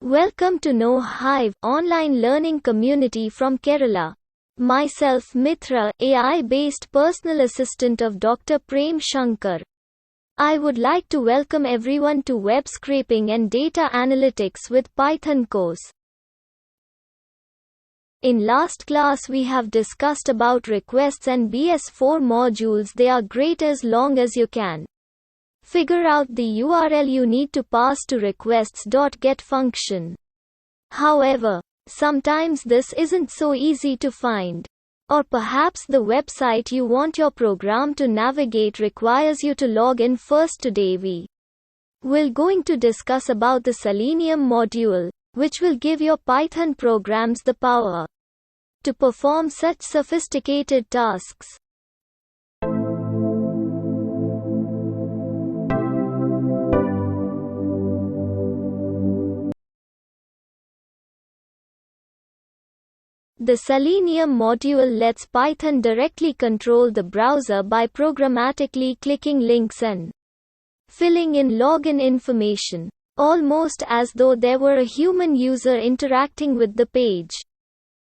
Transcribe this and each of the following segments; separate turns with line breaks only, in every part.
Welcome to No Hive, online learning community from Kerala. Myself Mitra, AI-based personal assistant of Dr. Prem Shankar. I would like to welcome everyone to Web Scraping and Data Analytics with Python course. In last class we have discussed about requests and BS4 modules. They are great as long as you can figure out the URL you need to pass to requests.get function. However, sometimes this isn't so easy to find. Or perhaps the website you want your program to navigate requires you to log in first. Today we will going to discuss about the Selenium module, which will give your Python programs the power to perform such sophisticated tasks. The Selenium module lets Python directly control the browser by programmatically clicking links and filling in login information, almost as though there were a human user interacting with the page.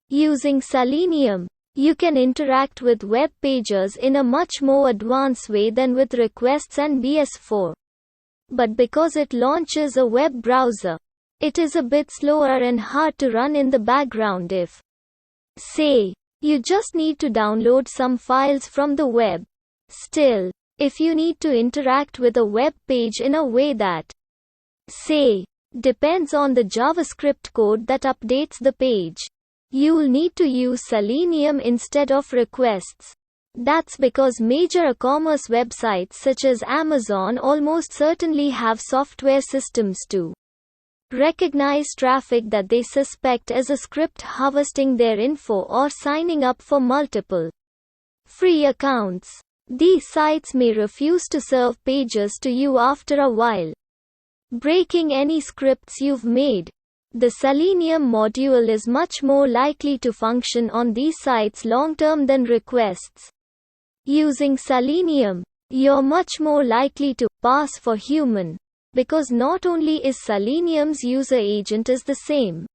Using Selenium, you can interact with web pages in a much more advanced way than with requests and BS4. But because it launches a web browser, it is a bit slower and hard to run in the background if, say, you just need to download some files from the web. Still, if you need to interact with a web page in a way that, say, depends on the JavaScript code that updates the page, you'll need to use Selenium instead of requests. That's because major e-commerce websites such as Amazon almost certainly have software systems to recognize traffic that they suspect as a script harvesting their info or signing up for multiple free accounts. These sites may refuse to serve pages to you after a while, breaking any scripts you've made. The Selenium module is much more likely to function on these sites long-term than requests. Using Selenium, you're much more likely to pass for human, because not only is Selenium's user agent is the same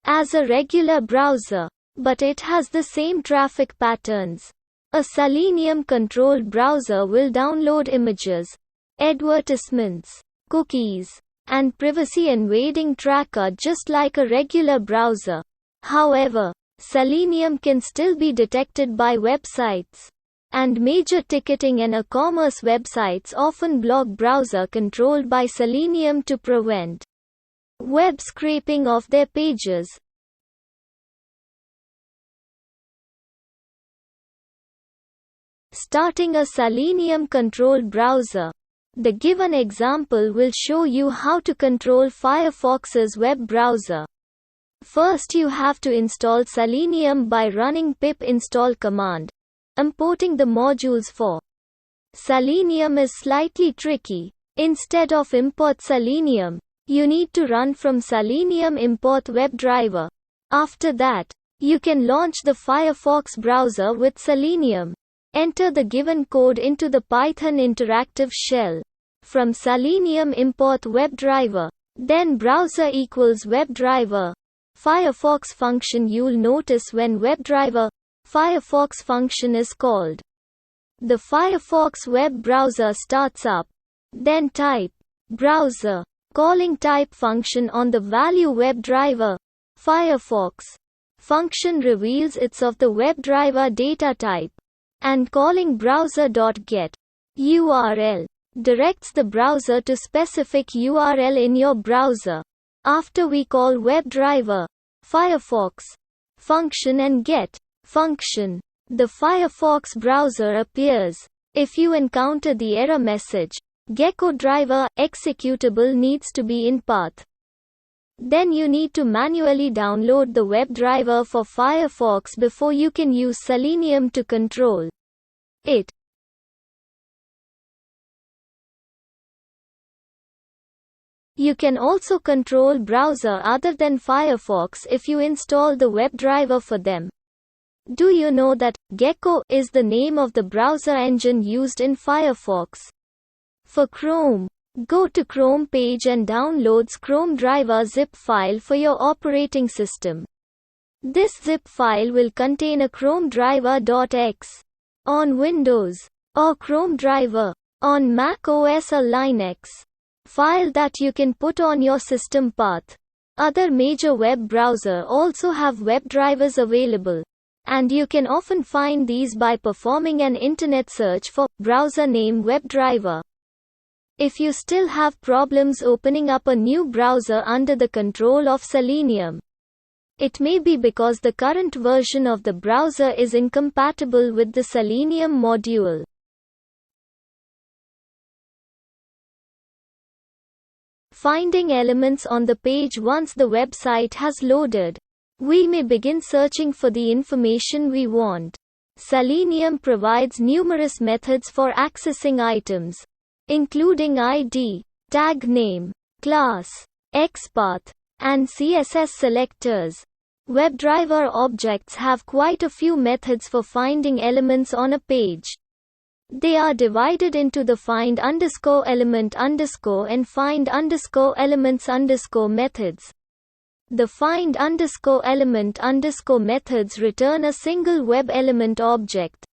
as a regular browser, but it has the same traffic patterns. A Selenium-controlled browser will download images, advertisements, cookies, and privacy-invading tracker just like a regular browser. However, Selenium can still be detected by websites, and major ticketing and e-commerce websites often block browser controlled by Selenium to prevent web scraping of their pages. Starting a Selenium-controlled browser. The given example will show you how to control Firefox's web browser. First you have to install Selenium by running pip install command. Importing the modules for Selenium is slightly tricky. Instead of import Selenium, you need to run from Selenium import WebDriver. After that, you can launch the Firefox browser with Selenium. Enter the given code into the Python interactive shell. From Selenium import WebDriver, then browser equals WebDriver Firefox function. You'll notice when WebDriver Firefox function is called, the Firefox web browser starts up. Then type browser calling type function on the value WebDriver Firefox function reveals it's of the WebDriver data type, and calling browser.get URL directs the browser to specific URL in your browser. After we call WebDriver Firefox function and get function, the Firefox browser appears. If you encounter the error message, Gecko driver executable needs to be in path. Then you need to manually download the WebDriver for Firefox before you can use Selenium to control it. You can also control browser other than Firefox if you install the WebDriver for them. Do you know that Gecko is the name of the browser engine used in Firefox? For Chrome, Go to Chrome page and downloads Chrome driver zip file for your operating system. This zip file will contain a Chrome driver.exe on Windows, or Chrome driver on Mac OS or Linux file that you can put on your system path. Other major web browsers also have WebDrivers available, and you can often find these by performing an internet search for browser name WebDriver. If you still have problems opening up a new browser under the control of Selenium, it may be because the current version of the browser is incompatible with the Selenium module. Finding elements on the page once the website has loaded. We may begin searching for the information we want. Selenium provides numerous methods for accessing items, including ID, tag name, class, XPath, and CSS selectors. WebDriver objects have quite a few methods for finding elements on a page. They are divided into the find_element_ and find_elements_ methods. The find_element_ methods return a single web element object,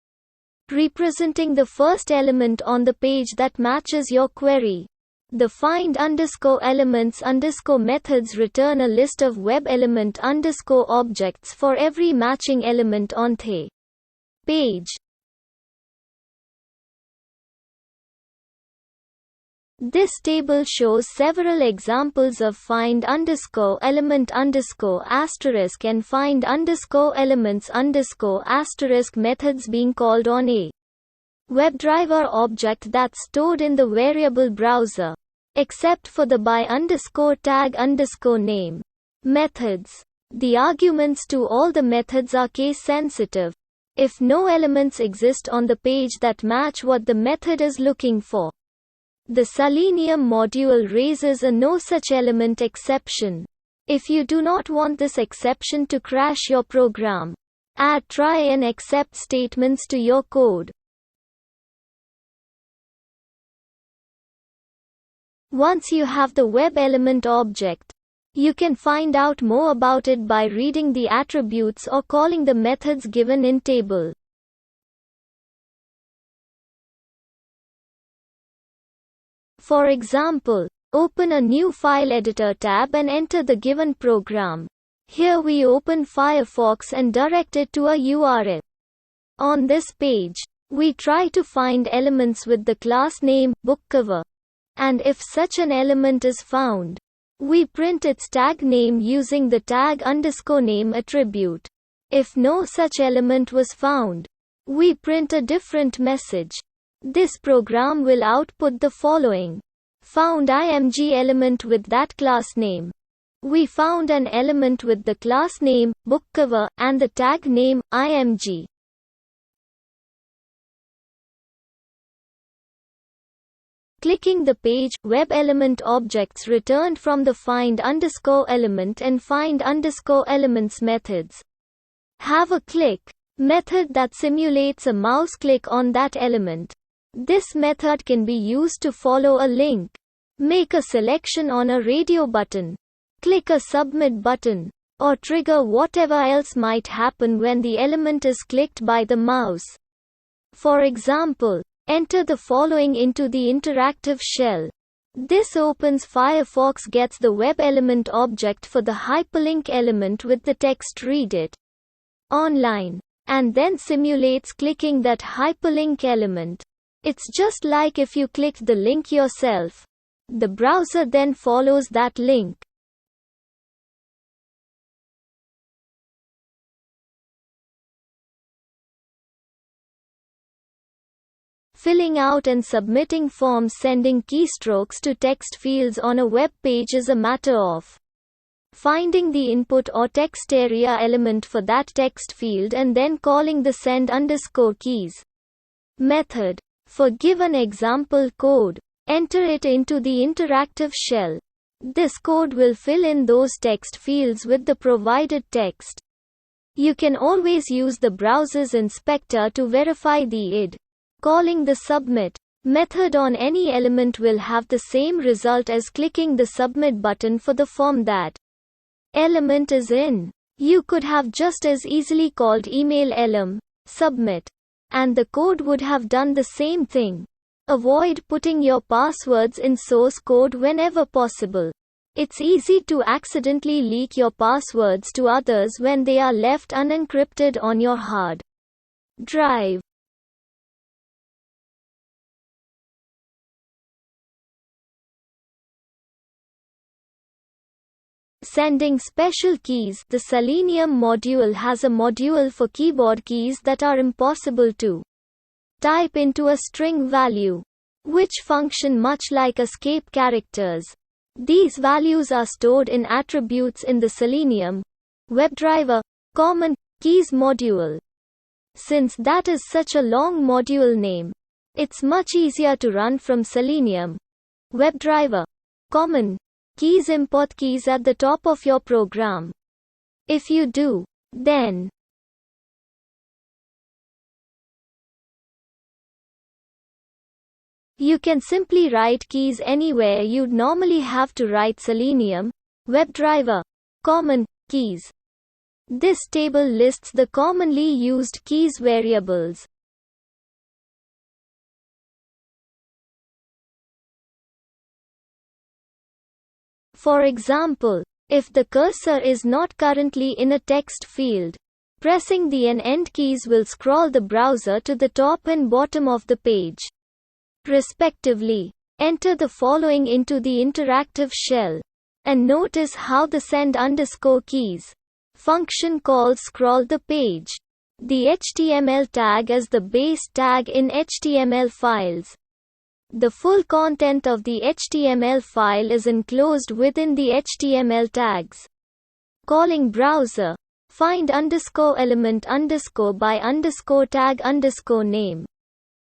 representing the first element on the page that matches your query. The find_elements_ methods return a list of web element_ objects for every matching element on the page. This table shows several examples of find_element_ and find_elements_ methods being called on a WebDriver object that's stored in the variable browser, except for the by_tag_name methods. The arguments to all the methods are case sensitive. If no elements exist on the page that match what the method is looking for, the Selenium module raises a no such element exception. If you do not want this exception to crash your program, add try and except statements to your code. Once you have the web element object, you can find out more about it by reading the attributes or calling the methods given in table. For example, open a new file editor tab and enter the given program. Here we open Firefox and direct it to a URL. On this page, we try to find elements with the class name bookcover, and if such an element is found, we print its tag name using the tag_name attribute. If no such element was found, we print a different message. This program will output the following: found img element with that class name. We found an element with the class name bookcover and the tag name img. Clicking the page, web element objects returned from the find_element and find_elements methods have a click method that simulates a mouse click on that element. This method can be used to follow a link, make a selection on a radio button, click a submit button, or trigger whatever else might happen when the element is clicked by the mouse. For example, enter the following into the interactive shell. This opens Firefox, gets the web element object for the hyperlink element with the text read it online, and then simulates clicking that hyperlink element. It's just like if you clicked the link yourself. The browser then follows that link. Filling out and submitting forms, sending keystrokes to text fields on a web page is a matter of finding the input or text area element for that text field and then calling the send_keys method. For given example code, enter it into the interactive shell. This code will fill in those text fields with the provided text. You can always use the browser's inspector to verify the ID, calling the submit method on any element will have the same result as clicking the submit button for the form that element is in. You could have just as easily called email elem submit, and the code would have done the same thing. Avoid putting your passwords in source code whenever possible. It's easy to accidentally leak your passwords to others when they are left unencrypted on your hard drive. Sending special keys. The Selenium module has a module for keyboard keys that are impossible to type into a string value, which function much like escape characters. These values are stored in attributes in the Selenium WebDriver Common Keys module. Since that is such a long module name, it's much easier to run from Selenium WebDriver Common Keys import keys at the top of your program. If you do, then you can simply write keys anywhere you'd normally have to write Selenium WebDriver Common Keys. This table lists the commonly used keys variables. For example, if the cursor is not currently in a text field, pressing the and end keys will scroll the browser to the top and bottom of the page, respectively. Enter the following into the interactive shell, and notice how the send_keys function calls scroll the page. The HTML tag is the base tag in HTML files. The full content of the HTML file is enclosed within the HTML tags. Calling browser find _element _by _tag _name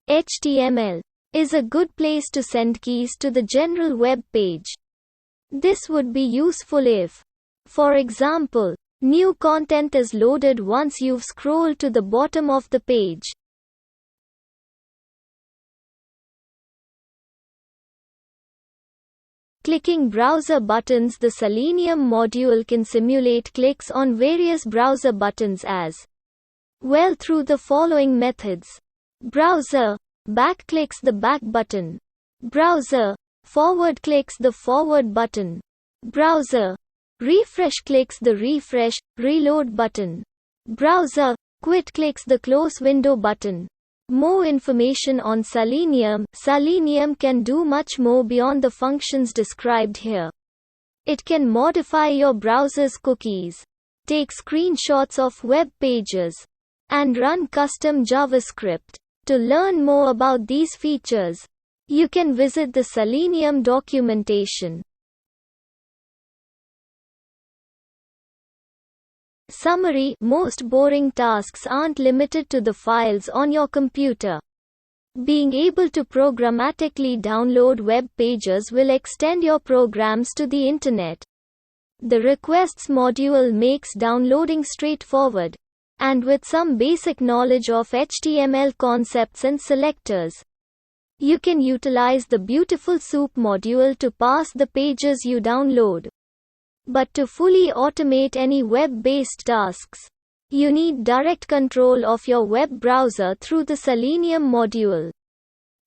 HTML is a good place to send keys to the general web page. This would be useful if, for example, new content is loaded once you've scrolled to the bottom of the page. Clicking browser buttons. The Selenium module can simulate clicks on various browser buttons as well through the following methods. Browser back clicks the back button. Browser forward clicks the forward button. Browser refresh clicks the refresh, reload button. Browser quit clicks the close window button. More information on Selenium. Selenium can do much more beyond the functions described here. It can modify your browser's cookies, take screenshots of web pages, and run custom JavaScript. To learn more about these features, you can visit the Selenium documentation. Summary. Most boring tasks aren't limited to the files on your computer. Being able to programmatically download web pages will extend your programs to the internet. The Requests module makes downloading straightforward, and with some basic knowledge of HTML concepts and selectors, you can utilize the beautiful Soup module to parse the pages you download. But to fully automate any web-based tasks, you need direct control of your web browser through the Selenium module.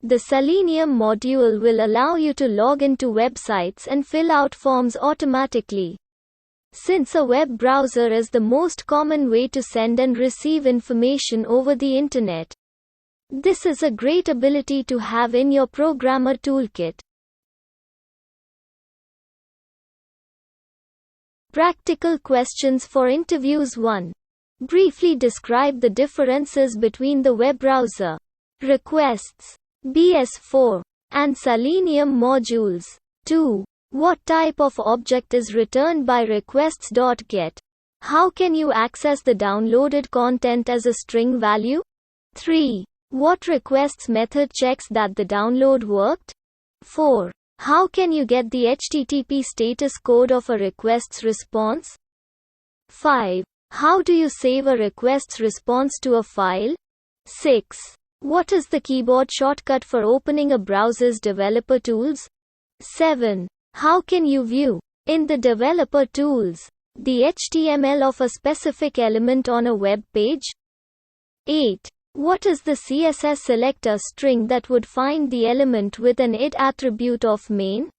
The Selenium module will allow you to log into websites and fill out forms automatically. Since a web browser is the most common way to send and receive information over the internet, this is a great ability to have in your programmer toolkit. Practical questions for interviews. 1. Briefly describe the differences between the web browser requests BS4 and Selenium modules. 2. What type of object is returned by requests.get? How can you access the downloaded content as a string value? 3. What requests method checks that the download worked? 4. How can you get the HTTP status code of a request's response? 5. How do you save a request's response to a file? 6. What is the keyboard shortcut for opening a browser's developer tools? 7. How can you view, in the developer tools, the HTML of a specific element on a web page? 8. What is the CSS selector string that would find the element with an id attribute of main?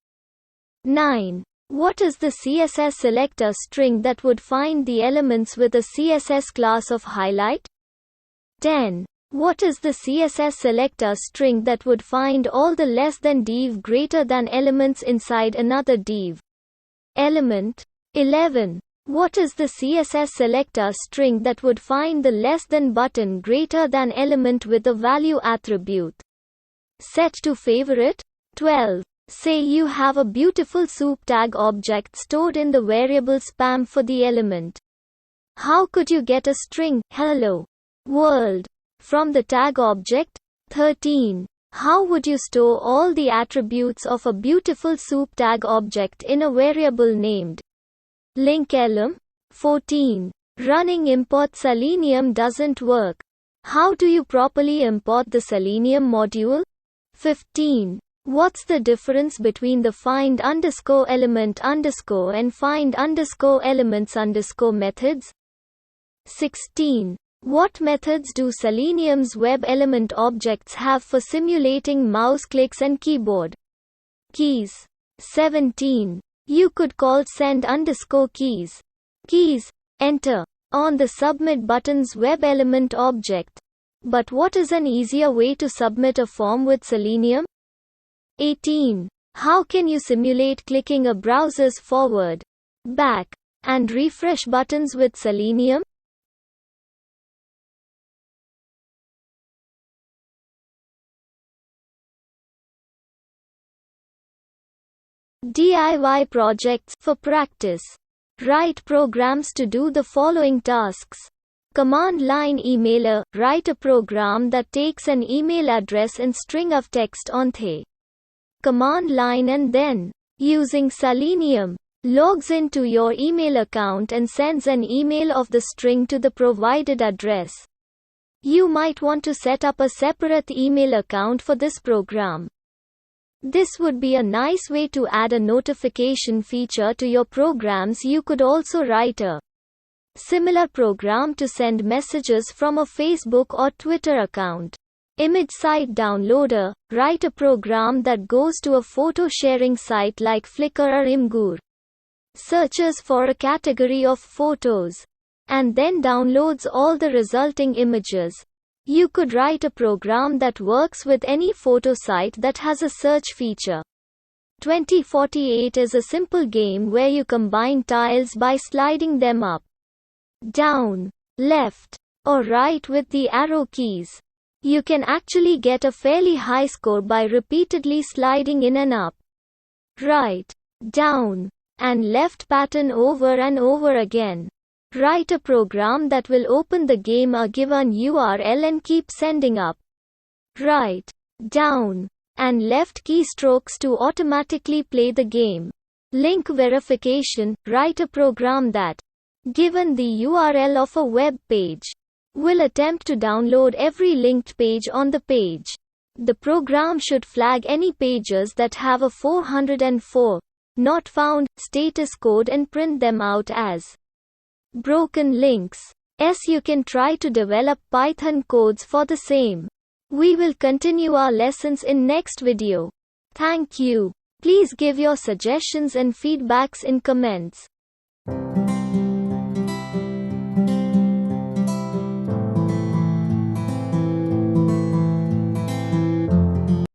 9. What is the CSS selector string that would find the elements with a CSS class of highlight? 10. What is the CSS selector string that would find all the less than div greater than elements inside another div element? 11. What is the CSS selector string that would find the less than button greater than element with a value attribute set to favorite? 12. Say you have a beautiful soup tag object stored in the variable spam for the element. How could you get a string hello world from the tag object? 13. How would you store all the attributes of a beautiful soup tag object in a variable named link elem? 14. Running import Selenium doesn't work. How do you properly import the Selenium module? 15. What's the difference between the find_element_ and find_elements_ methods? 16. What methods do Selenium's WebElement objects have for simulating mouse clicks and keyboard keys? 17. You could call send_keys enter on the submit button's WebElement object. But what is an easier way to submit a form with Selenium? 18. How can you simulate clicking a browser's forward, back, and refresh buttons with Selenium? DIY projects for practice. Write programs to do the following tasks. Command line emailer. Write a program that takes an email address and string of text on the command line and then, using Selenium, logs into your email account and sends an email of the string to the provided address. You might want to set up a separate email account for this program. This would be a nice way to add a notification feature to your programs. You could also write a similar program to send messages from a Facebook or Twitter account. Image site downloader. Write a program that goes to a photo sharing site like Flickr or Imgur, searches for a category of photos, and then downloads all the resulting images. You could write a program that works with any photo site that has a search feature. 2048 is a simple game where you combine tiles by sliding them up, down, left, or right with the arrow keys. You can actually get a fairly high score by repeatedly sliding in and up, right, down, and left pattern over and over again. Write a program that will open the game a given URL and keep sending up, right, down, and left keystrokes to automatically play the game. Link verification. Write a program that, given the URL of a web page, will attempt to download every linked page on the page. The program should flag any pages that have a 404 not found status code and print them out as broken links. You can try to develop Python codes for the same. We will continue our lessons in next video. Thank you. Please give your suggestions and feedbacks in comments.